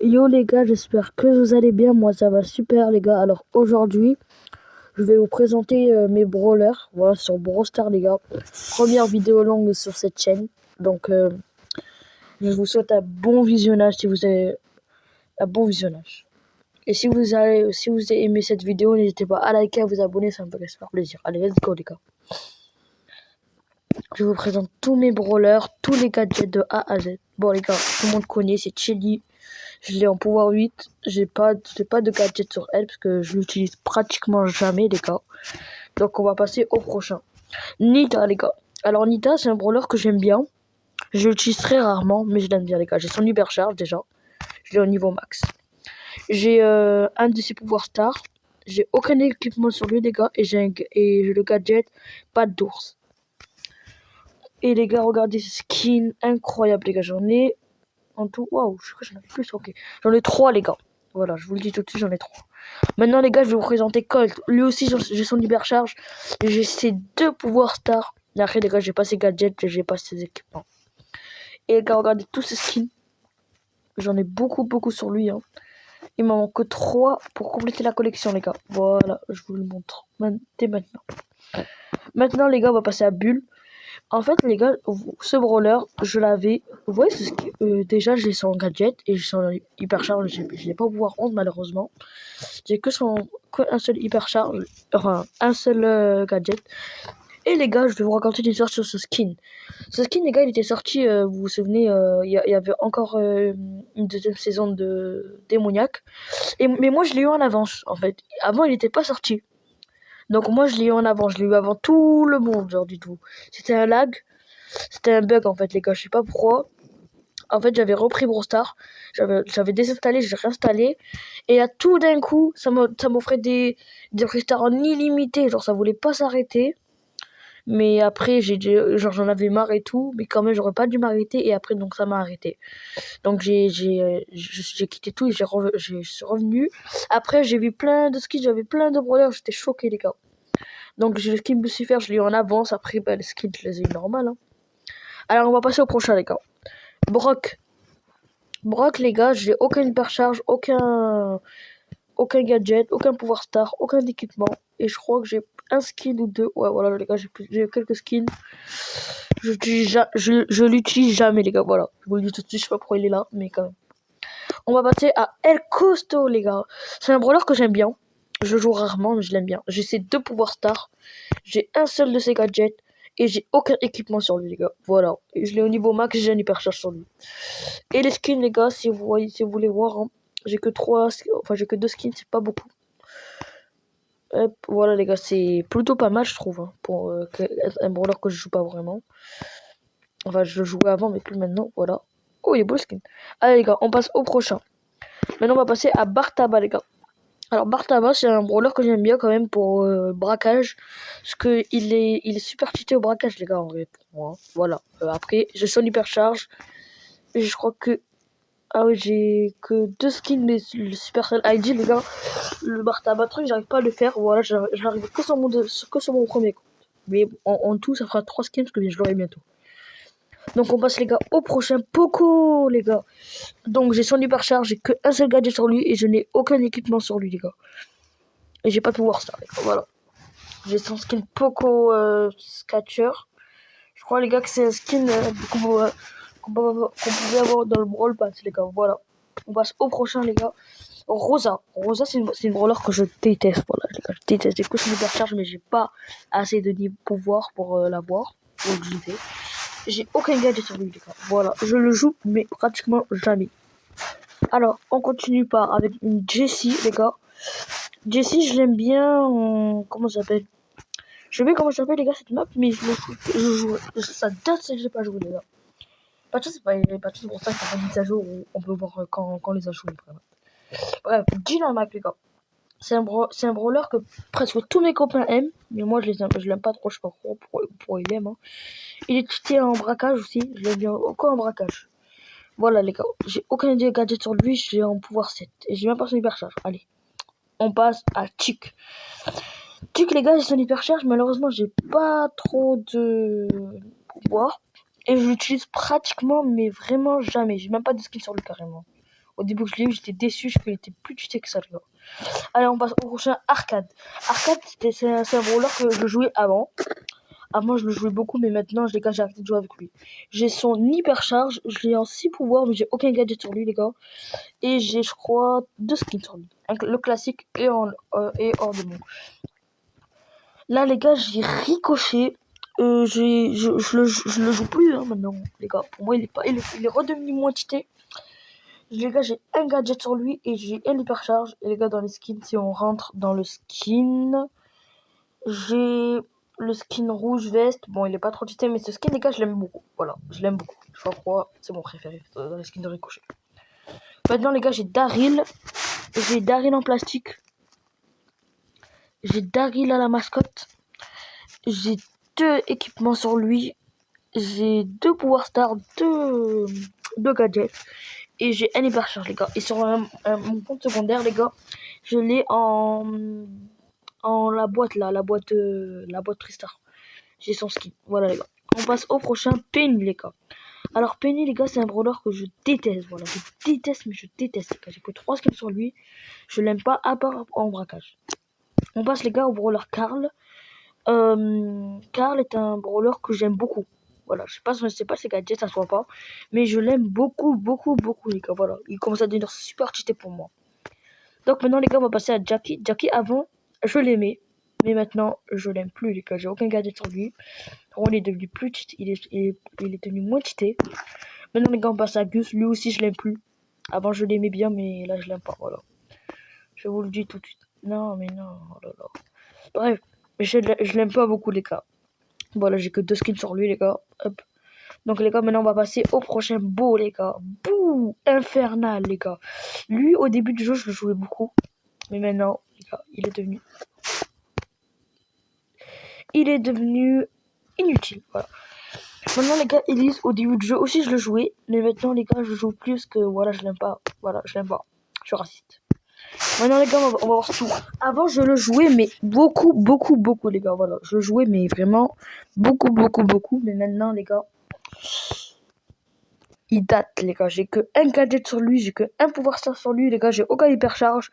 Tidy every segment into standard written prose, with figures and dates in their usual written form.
Yo les gars, j'espère que vous allez bien. Moi ça va super les gars. Alors aujourd'hui, je vais vous présenter mes brawlers. Voilà, sur Brawl Stars les gars. Première vidéo longue sur cette chaîne. Donc je vous souhaite un bon visionnage si vous avez un bon visionnage. Et si vous avez aimé cette vidéo, n'hésitez pas à liker, à vous abonner, ça me ferait super plaisir. Allez, let's go les gars. Je vous présente tous mes brawlers, tous les gadgets de A à Z. Bon les gars, tout le monde connaît, c'est Chili. Je l'ai en pouvoir 8. J'ai pas de gadget sur elle parce que je l'utilise pratiquement jamais les gars. Donc on va passer au prochain. Nita les gars. Alors Nita c'est un brawler que j'aime bien. Je l'utilise très rarement mais je l'aime bien les gars. J'ai son hypercharge déjà. Je l'ai au niveau max. J'ai un de ses pouvoirs stars. J'ai aucun équipement sur lui les gars. Et j'ai le gadget patte d'ours. Et les gars regardez ce skin incroyable les gars. J'en ai en tout, waouh, je crois que j'en ai plus, ok. J'en ai 3 les gars. Voilà, je vous le dis tout de suite, j'en ai 3. Maintenant les gars, je vais vous présenter Colt. Lui aussi, j'ai son hypercharge. J'ai ses 2 pouvoirs stars. Mais après les gars, j'ai pas ses gadgets et j'ai pas ses équipements. Et les gars, regardez tous ces skins. J'en ai beaucoup sur lui. Hein. Il m'en manque que 3 pour compléter la collection les gars. Voilà, je vous le montre dès maintenant. Maintenant les gars, on va passer à Bulle. En fait, les gars, ce brawler, je l'avais. Vous voyez, déjà, j'ai son gadget et j'ai son hypercharge. Je n'ai pas au pouvoir 11, malheureusement. J'ai que un seul hypercharge, enfin, un seul gadget. Et les gars, je vais vous raconter une histoire sur ce skin. Ce skin, les gars, il était sorti, vous vous souvenez, il y avait encore une deuxième saison de Démoniaque. Mais moi, je l'ai eu en avance, en fait. Avant, il n'était pas sorti. Donc moi, je l'ai eu en avant. Je l'ai eu avant tout le monde, genre du tout. C'était un lag. C'était un bug en fait les gars, je sais pas pourquoi. En fait j'avais repris Brawl Stars, j'avais désinstallé, j'ai réinstallé. Et à tout d'un coup, ça m'offrait des restars en illimité, genre ça voulait pas s'arrêter. Mais après j'en avais marre et tout, mais quand même j'aurais pas dû m'arrêter et après donc ça m'a arrêté. Donc j'ai quitté tout et je suis revenu. Après j'ai vu plein de skins, j'avais plein de brawlers, j'étais choqué les gars. Donc le skin Lucifer, je l'ai eu en avance, après les skins je les ai eu normal. Hein. Alors on va passer au prochain les gars. Brock, les gars, j'ai aucun hypercharge, aucun gadget, aucun pouvoir star, aucun équipement. Et je crois que j'ai un skin ou 2. Ouais, voilà, les gars, j'ai quelques skins. Je l'utilise jamais, les gars, voilà. Je vous le dis tout de suite, je sais pas pourquoi il est là, mais quand même. On va passer à El Costo, les gars. C'est un brawler que j'aime bien. Je joue rarement, mais je l'aime bien. J'ai ses 2 pouvoirs stars. J'ai un seul de ses gadgets. Et j'ai aucun équipement sur lui, les gars. Voilà. Et je l'ai au niveau max, j'ai un hypercharge sur lui. Et les skins, les gars, si vous voulez voir, hein, j'ai que 2 skins, c'est pas beaucoup. Hop, voilà, les gars, c'est plutôt pas mal, je trouve, hein, pour un brawler que je joue pas vraiment. Enfin, je le jouais avant, mais plus maintenant, voilà. Oh, il est beau le skin. Allez, les gars, on passe au prochain. Maintenant, on va passer à Bartaba, les gars. Alors, Bartaba, c'est un brawler que j'aime bien quand même pour braquage. Parce que il est super cheaté au braquage, les gars, en vrai, pour moi. Hein. Voilà. Après, j'ai son hypercharge. Et je crois que ah oui, j'ai que 2 skins, mais le Supercell ID, les gars, le Bartaba truc, j'arrive pas à le faire. Voilà, j'arrive que sur mon premier compte. Mais en tout, ça fera 3 skins parce que je l'aurai bientôt. Donc on passe, les gars, au prochain Poco, les gars. Donc j'ai son hypercharge, j'ai que un seul gadget sur lui et je n'ai aucun équipement sur lui, les gars. Et j'ai pas de pouvoir star, les gars, voilà. J'ai son skin Poco Scatcher. Je crois, les gars, que c'est un skin qu'on pouvait avoir dans le Brawl Pass, les gars, voilà. On passe au prochain, les gars. Rosa, c'est une brawler que je déteste. Voilà, les gars, je déteste. J'ai que son hypercharge, mais j'ai pas assez de pouvoir pour l'avoir, pour l'utiliser. J'ai aucun gadget sur lui, les gars. Voilà, je le joue, mais pratiquement jamais. Alors, on continue par avec une Jessie, les gars. Jessie, je l'aime bien. Comment ça s'appelle? Je sais pas comment ça s'appelle, les gars, cette map, mais je joue. Ça date que j'ai pas joué, les gars. Pas de chance, c'est pas de pour ça qu'il y a pas de mise à jour où on peut voir quand les ajouts. Bref, Dynamite, les gars. C'est un brawler que presque tous mes copains aiment, mais moi je l'aime pas trop, je sais pas pourquoi il aime. Hein. Il est cheaté en braquage aussi, je l'aime bien aucun en braquage. Voilà les gars, j'ai aucun gadget sur lui, j'ai un pouvoir 7 et j'ai même pas son hypercharge. Allez, on passe à Chick. Chick les gars, j'ai son hypercharge, malheureusement j'ai pas trop de pouvoir et je l'utilise pratiquement mais vraiment jamais. J'ai même pas de skill sur lui carrément. Au début que je l'ai eu, j'étais déçu, je qu'il était plus cheaté que ça, les gars. Allez, on passe au prochain, Arcade. Arcade, c'est un brawler que je jouais avant. Avant, je le jouais beaucoup, mais maintenant, les gars, j'ai arrêté de jouer avec lui. J'ai son hypercharge, je l'ai en 6 pouvoirs, mais j'ai aucun gadget sur lui, les gars. Et j'ai, je crois, 2 skins sur lui. Le classique et hors de mon. Là, les gars, j'ai ricoché. Je le joue plus hein, maintenant, les gars. Pour moi, il est redevenu moins cheaté. Les gars, j'ai un gadget sur lui et j'ai un hypercharge. Et les gars, dans les skins, si on rentre dans le skin, j'ai le skin rouge veste. Bon, il est pas trop cheaté, mais ce skin, les gars, je l'aime beaucoup. Voilà, je l'aime beaucoup. Je sais pas pourquoi, c'est mon préféré dans les skins de Ricochet. Maintenant, les gars, j'ai Daryl. J'ai Daryl en plastique. J'ai Daryl à la mascotte. J'ai 2 équipements sur lui. J'ai 2 Power Stars, 2 gadgets. Et j'ai un hypercharge, les gars. Et sur mon compte secondaire, les gars, je l'ai en la boîte là, la boîte Tristar. J'ai son skin. Voilà, les gars. On passe au prochain, Penny, les gars. Alors, Penny, les gars, c'est un brawler que je déteste. Voilà, je déteste, mais je déteste, les gars. J'ai que 3 skins sur lui. Je l'aime pas, à part en braquage. On passe, les gars, au brawler Carl. Carl est un brawler que j'aime beaucoup. Voilà, je sais pas si gadget ça soit pas, mais je l'aime beaucoup, beaucoup, beaucoup, les gars. Voilà, il commence à devenir super cheaté pour moi. Donc maintenant, les gars, on va passer à Jackie. Jackie, avant, je l'aimais, mais maintenant, je l'aime plus, les gars. J'ai aucun gadget sur lui. Il est devenu plus cheaté, il est devenu moins cheaté. Maintenant, les gars, on passe à Gus. Lui aussi, je l'aime plus. Avant, je l'aimais bien, mais là, je l'aime pas. Voilà, je vous le dis tout de suite. Non, mais non, oh là là. Bref, je l'aime pas beaucoup, les gars. Voilà, j'ai que 2 skins sur lui, les gars. Hop. Donc, les gars, maintenant, on va passer au prochain beau, les gars. Bouh, infernal, les gars. Lui, au début du jeu, je le jouais beaucoup. Mais maintenant, les gars, il est devenu inutile. Voilà. Maintenant, les gars, Elise, au début du jeu aussi, je le jouais. Mais maintenant, les gars, je joue plus que, voilà, je l'aime pas. Voilà, je l'aime pas. Je suis raciste. Maintenant, les gars, on va voir tout. Avant, je le jouais, mais beaucoup, beaucoup, beaucoup, les gars. Voilà, je le jouais, mais vraiment beaucoup, beaucoup, beaucoup. Mais maintenant, les gars, il date, les gars. J'ai que un gadget sur lui, j'ai que un pouvoir star sur lui, les gars. J'ai aucun hypercharge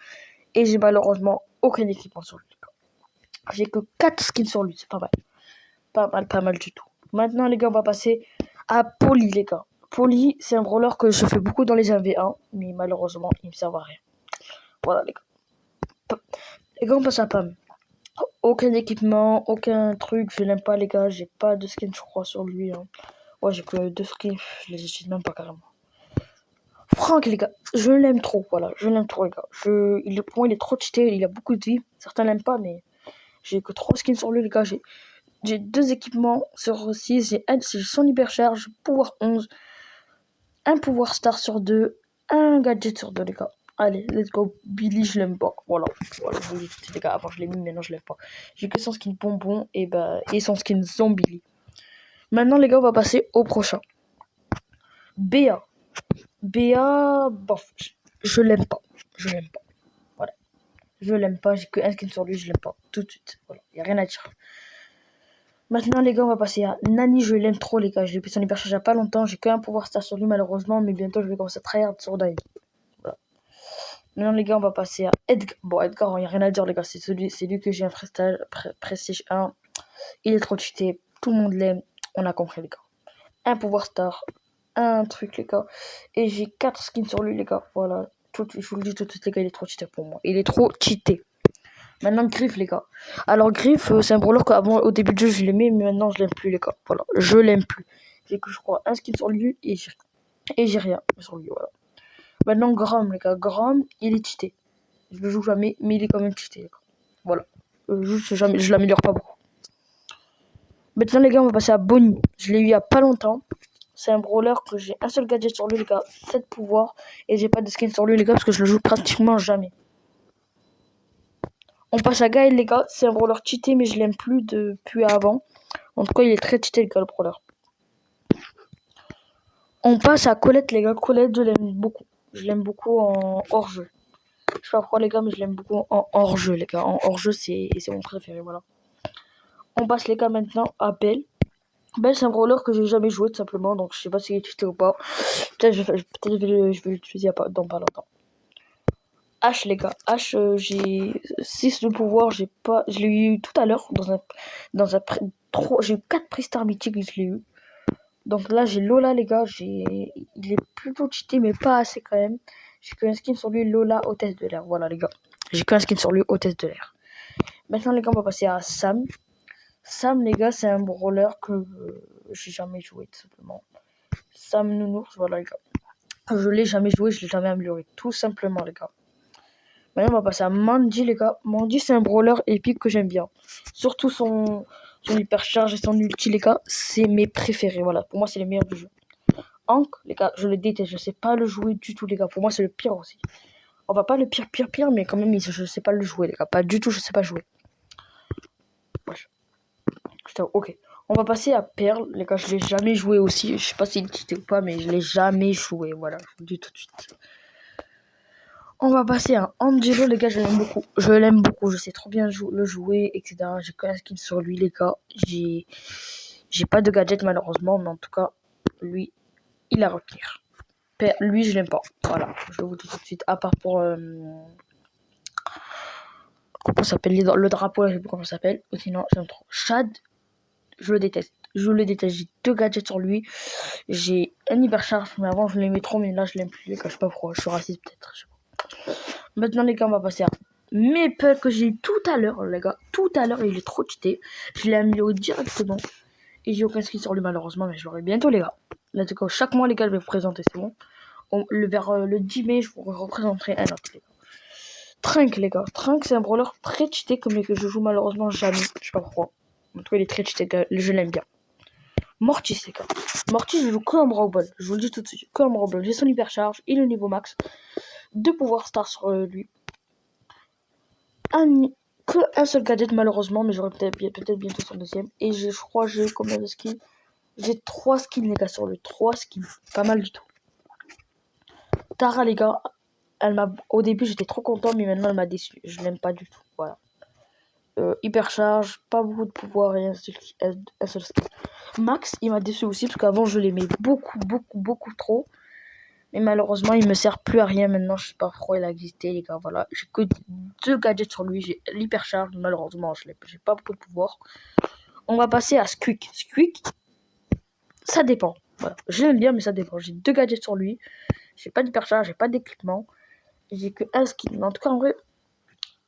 et j'ai malheureusement aucun équipement sur lui, les gars. J'ai que 4 skins sur lui, c'est pas mal. Pas mal du tout. Maintenant, les gars, on va passer à Polly, les gars. Polly, c'est un brawler que je fais beaucoup dans les 1v1, mais malheureusement, il me sert à rien. Voilà, les gars. Les gars, on passe à Pam. Aucun équipement, aucun truc, je l'aime pas, les gars. J'ai pas de skin, je crois, sur lui. Hein. Ouais, j'ai que 2 skins, je les utilise même pas carrément. Franck, les gars, je l'aime trop, voilà, je l'aime trop, les gars. Pour moi, il est trop cheaté, il a beaucoup de vie. Certains l'aiment pas, mais j'ai que 3 skins sur lui, les gars. J'ai 2 équipements sur 6, j'ai son hypercharge, pouvoir 11, un pouvoir star sur 2, un gadget sur 2, les gars. Allez, let's go. Billy, je l'aime pas. Voilà, je vous dis tout, les gars. Avant, je l'ai mis, maintenant, je l'aime pas. J'ai que son skin bonbon et son skin zombie. Maintenant, les gars, on va passer au prochain. Béa. Béa, bof, je l'aime pas. Je l'aime pas. Voilà. Je l'aime pas. J'ai que un skin sur lui, je l'aime pas. Tout de suite. Voilà. Y a rien à dire. Maintenant, les gars, on va passer à Nani. Je l'aime trop, les gars. J'ai pris son hypercharge il y a pas longtemps. J'ai qu'un pouvoir star sur lui, malheureusement. Mais bientôt, je vais commencer à tryhard sur Nani. Voilà. Maintenant, les gars, on va passer à Edgar. Bon, Edgar, il n'y a rien à dire, les gars. C'est lui que j'ai un prestige 1. Il est trop cheaté. Tout le monde l'aime. On a compris, les gars. Un pouvoir star. Un truc, les gars. Et j'ai 4 skins sur lui, les gars. Voilà. Je vous le dis tout de suite, les gars. Il est trop cheaté pour moi. Il est trop cheaté. Maintenant, Griff, les gars. Alors, Griff, c'est un brawler qu'avant, au début du jeu, je l'aimais. Mais maintenant, je l'aime plus, les gars. Voilà. Je l'aime plus. J'ai que, je crois, un skin sur lui. Et j'ai rien sur lui, voilà. Maintenant, Grom, les gars. Grom, il est cheaté. Je le joue jamais, mais il est quand même cheaté, les gars. Voilà. Je l'améliore pas beaucoup. Maintenant, les gars, on va passer à Bonnie. Je l'ai eu il y a pas longtemps. C'est un brawler que j'ai un seul gadget sur lui, les gars. 7 pouvoirs. Et j'ai pas de skin sur lui, les gars, parce que je le joue pratiquement jamais. On passe à Gaël, les gars. C'est un brawler cheaté, mais je l'aime plus depuis avant. En tout cas, il est très cheaté, les gars, le brawler. On passe à Colette, les gars. Colette, je l'aime beaucoup. Je l'aime beaucoup en hors-jeu. Je sais pas pourquoi, les gars, mais je l'aime beaucoup en hors-jeu, les gars. En hors-jeu, c'est mon préféré, voilà. On passe, les gars, maintenant à Belle. Ben, c'est un brawler que j'ai jamais joué tout simplement, donc je sais pas s'il est cheaté ou pas. Peut-être je vais l'utiliser dans pas longtemps. H les gars, H j'ai 6 de pouvoir, je l'ai eu tout à l'heure dans un j'ai eu 4 prix mythiques, je l'ai eu. Donc là j'ai Lola les gars, il est plutôt cheaté mais pas assez quand même. J'ai qu'un skin sur lui, Lola hôtesse de l'air. Voilà les gars. J'ai qu'un skin sur lui, hôtesse de l'air. Maintenant les gars, on va passer à Sam. Sam les gars, c'est un brawler que j'ai jamais joué tout simplement. Sam Nounours, voilà les gars. Je l'ai jamais joué, je l'ai jamais amélioré, tout simplement les gars. Maintenant, on va passer à Mandy, les gars. Mandy, c'est un brawler épique que j'aime bien. Surtout son hypercharge et son ulti, les gars. C'est mes préférés, voilà. Pour moi, c'est les meilleurs du jeu. Hank, les gars, je le déteste. Je sais pas le jouer du tout, les gars. Pour moi, c'est le pire aussi. On va pas le pire, mais quand même, je sais pas le jouer, les gars. Pas du tout, je sais pas jouer. Wesh. Ok. On va passer à Pearl, les gars. Je l'ai jamais joué aussi. Je sais pas s'il est ou pas, mais je l'ai jamais joué. Voilà, je vous le dis tout de suite. On va passer à Angelo, les gars, je l'aime beaucoup. Je l'aime beaucoup, je sais trop bien le jouer, etc. J'ai que la skin sur lui, les gars. J'ai pas de gadget, malheureusement, mais en tout cas, lui, il a à retenir. Lui, je l'aime pas. Voilà, je vous dis tout de suite. À part pour... comment ça s'appelle le drapeau, je sais plus comment ça s'appelle. Ou sinon, j'aime trop. Chad, je le déteste. Je le déteste. J'ai 2 gadgets sur lui. J'ai un hypercharge, mais avant, je l'aimais trop, mais là, je l'aime plus, les gars. Je sais pas pourquoi. Je suis raciste, peut-être. Je sais pas. Maintenant, les gars, on va passer à Maple que j'ai eu tout à l'heure, les gars. Tout à l'heure, il est trop cheaté. Je l'ai amélioré directement. Et j'ai aucun skin sur lui, malheureusement, mais je l'aurai bientôt, les gars. Là, du coup, chaque mois, les gars, je vais vous présenter, c'est bon. Vers le 10 mai, je vous représenterai un autre, les gars. Trunk, les gars. Trunk, c'est un brawler très cheaté, comme que je joue malheureusement jamais. Je sais pas pourquoi. En tout cas, il est très cheaté, je l'aime bien. Mortis, les gars. Mortis, je joue que en Brawl Ball. Je vous le dis tout de suite, que en Brawl Ball. J'ai son hypercharge, il est au niveau max. 2 pouvoirs star sur lui. Un seul gadget malheureusement, mais j'aurai peut-être bientôt son deuxième. Et je crois j'ai combien de skins? J'ai 3 skins les gars sur le 3 skins. Pas mal du tout. Tara les gars, au début j'étais trop content, mais maintenant elle m'a déçu. Je l'aime pas du tout. Voilà. Hypercharge, pas beaucoup de pouvoir et un seul skin. Max il m'a déçu aussi parce qu'avant je l'aimais beaucoup trop. Mais malheureusement, il me sert plus à rien maintenant. Je sais pas pourquoi il a existé, les gars. Voilà, j'ai que 2 gadgets sur lui. J'ai l'hypercharge, malheureusement, j'ai pas beaucoup de pouvoir. On va passer à Squeak. Squeak, ça dépend. Voilà, je l'aime bien, mais ça dépend. J'ai 2 gadgets sur lui. J'ai pas d'hypercharge, j'ai pas d'équipement. J'ai que un skin. Mais en tout cas, en vrai,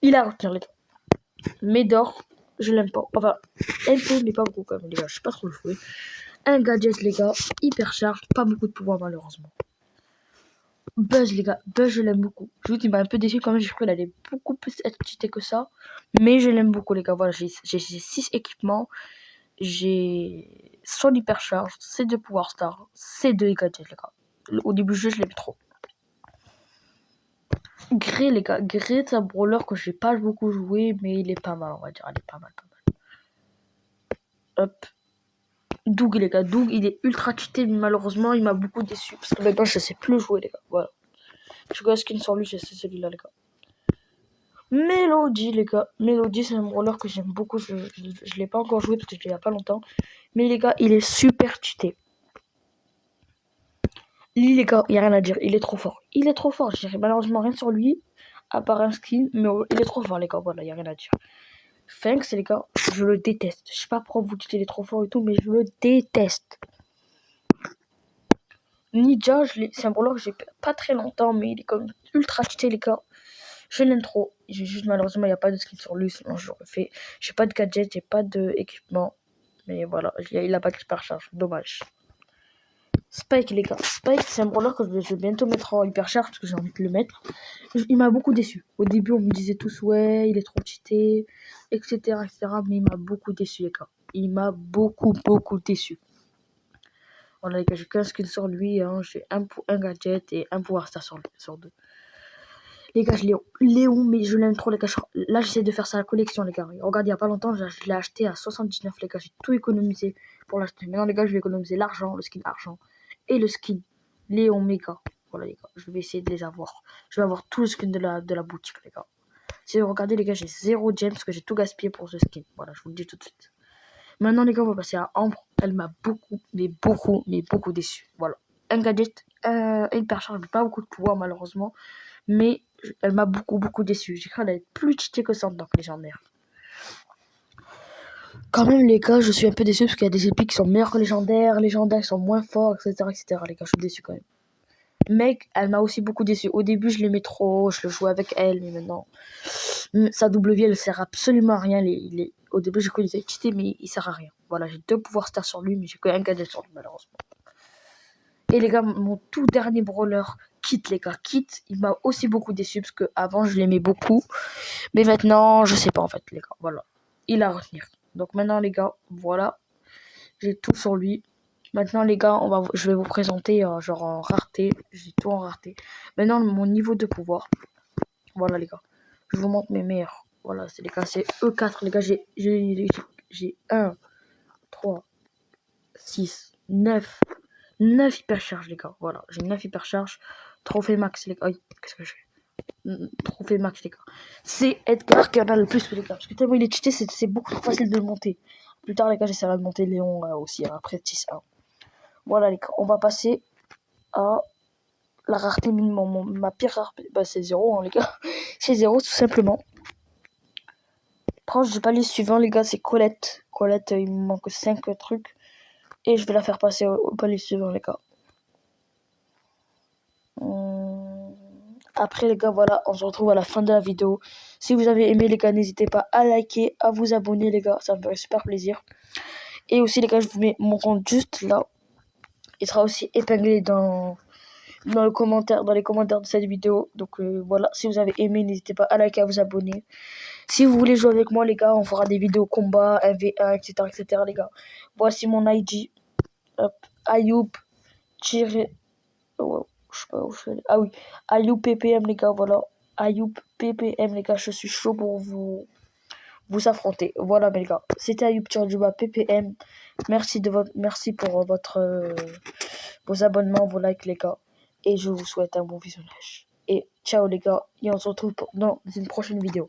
il a à retenir, les gars. Médor, je l'aime pas. Enfin, un peu, mais pas beaucoup quand même, les gars. Je sais pas trop le jouer. Un gadget, les gars. Hypercharge, pas beaucoup de pouvoir, malheureusement. Buzz, les gars, Buzz, je l'aime beaucoup. Je vous dis, il m'a un peu déçu quand même. J'ai cru qu'elle allait beaucoup plus être cheatée que ça. Mais je l'aime beaucoup, les gars. Voilà, j'ai 6 équipements. J'ai son hypercharge, c'est 2 pouvoir star, c'est 2 gadgets, les gars. Au début du jeu, je l'aime trop. Grey, les gars. Grey, c'est un brawler que j'ai pas beaucoup joué, mais il est pas mal, on va dire. Il est pas mal. Hop. Doug, les gars. Doug, il est ultra cheaté, mais malheureusement, il m'a beaucoup déçu. Parce que maintenant, je sais plus jouer, les gars. Voilà. Je vois skin sur lui, c'est celui-là, les gars. Melody, les gars. Melody, c'est un brawler que j'aime beaucoup. Je l'ai pas encore joué parce que je l'ai il y a pas longtemps. Mais les gars, il est super cheaté. Lui, les gars, il n'y a rien à dire. Il est trop fort. Il est trop fort. J'ai malheureusement rien sur lui, à part un skin. Mais il est trop fort, les gars. Voilà, il n'y a rien à dire. Fanks, les gars, je le déteste. Je sais pas pourquoi vous dites qu'il est trop fort et tout, mais je le déteste. Ninja, c'est un brawler que j'ai pas très longtemps, mais il est comme ultra cheaté, les gars. Je l'aime trop. Juste malheureusement, il n'y a pas de skin sur lui, sinon j'aurais fait. J'ai pas de gadget, j'ai pas d'équipement. Mais voilà, il a pas de hypercharge. Dommage. Spike, les gars. Spike, c'est un brawler que je vais bientôt mettre en hypercharge parce que j'ai envie de le mettre. Il m'a beaucoup déçu. Au début, on me disait tous, ouais, il est trop cheaté, etc. Mais il m'a beaucoup déçu, les gars. Il m'a beaucoup déçu. Voilà, les gars, j'ai qu'un skin sur lui. Hein. J'ai un gadget et un pouvoir star sur 2. Les gars, Léon, mais je l'aime trop, les gars. Là, j'essaie de faire ça à la collection, les gars. Regarde, il y a pas longtemps, je l'ai acheté à 79, les gars. J'ai tout économisé pour l'acheter. Maintenant, les gars, je vais économiser l'argent, le skin argent et le skin Léon méga. Voilà, les gars, je vais essayer de les avoir. Je vais avoir tout le skin de la boutique, les gars. Si vous regardez, les gars, j'ai 0 gems parce que j'ai tout gaspillé pour ce skin. Voilà, je vous le dis tout de suite. Maintenant, les gars, on va passer à Ambre. Elle m'a beaucoup, mais beaucoup déçu. Voilà. Un gadget, une hypercharge, pas beaucoup de pouvoir, malheureusement. Mais elle m'a beaucoup déçu. J'ai cru qu'elle allait être plus cheatée que ça dans légendaire. Quand même, les gars, je suis un peu déçu parce qu'il y a des épiques qui sont meilleurs que légendaires qui sont moins forts, etc. Les gars, je suis déçu quand même. Mec, elle m'a aussi beaucoup déçu. Au début, je l'aimais trop, je le jouais avec elle, mais maintenant, sa W, elle sert absolument à rien. Au début, j'ai cru qu'il était cheaté, mais il sert à rien. Voilà, j'ai 2 pouvoirs stars sur lui, mais j'ai qu'un gadget sur lui, malheureusement. Et les gars, mon tout dernier brawler, Kit, les gars. Kit, il m'a aussi beaucoup déçu parce que avant je l'aimais beaucoup. Mais maintenant, je sais pas en fait, les gars. Voilà. Il a à retenir. Donc maintenant, les gars, voilà. J'ai tout sur lui. Maintenant, les gars, je vais vous présenter genre en rareté. J'ai tout en rareté. Maintenant, mon niveau de pouvoir. Voilà, les gars. Je vous montre mes meilleurs. Voilà, c'est les gars, c'est E4. Les gars, j'ai 1, 3, 6, 9. 9 hypercharges, les gars. Voilà, j'ai 9 hypercharges. Trophée max, les gars. Aïe, qu'est-ce que je fais? Trophée max, les gars. C'est Edgar qui en a le plus, les gars. Parce que tellement il est cheaté, c'est beaucoup trop facile de le monter. Plus tard, les gars, j'essaierai de monter Léon aussi, après 6-1. Voilà, les gars. On va passer à la rareté minimum. Ma pire rareté, bah, c'est 0, hein, les gars. C'est 0, tout simplement. Après, je vais pas les suivants, les gars. C'est Colette. Colette, il me manque 5 trucs. Et je vais la faire passer au palier suivant, les gars. Après, les gars, voilà, on se retrouve à la fin de la vidéo. Si vous avez aimé, les gars, n'hésitez pas à liker, à vous abonner, les gars. Ça me ferait super plaisir. Et aussi, les gars, je vous mets mon compte juste là. Il sera aussi épinglé dans les commentaires de cette vidéo. Donc voilà, si vous avez aimé, n'hésitez pas à liker, à vous abonner. Si vous voulez jouer avec moi, les gars, on fera des vidéos combat, 1v1, etc. les gars. Voici mon IG. Hop, Ayoub, oh, je sais pas où je suis allé. Ah oui, Ayoub PPM, les gars, voilà. Ayoub PPM, les gars, je suis chaud pour vous affronter. Voilà, mes gars. C'était Ayoub Tchardjouba PPM. Merci pour vos abonnements, vos likes, les gars. Et je vous souhaite un bon visionnage. Et ciao, les gars. Et on se retrouve dans une prochaine vidéo.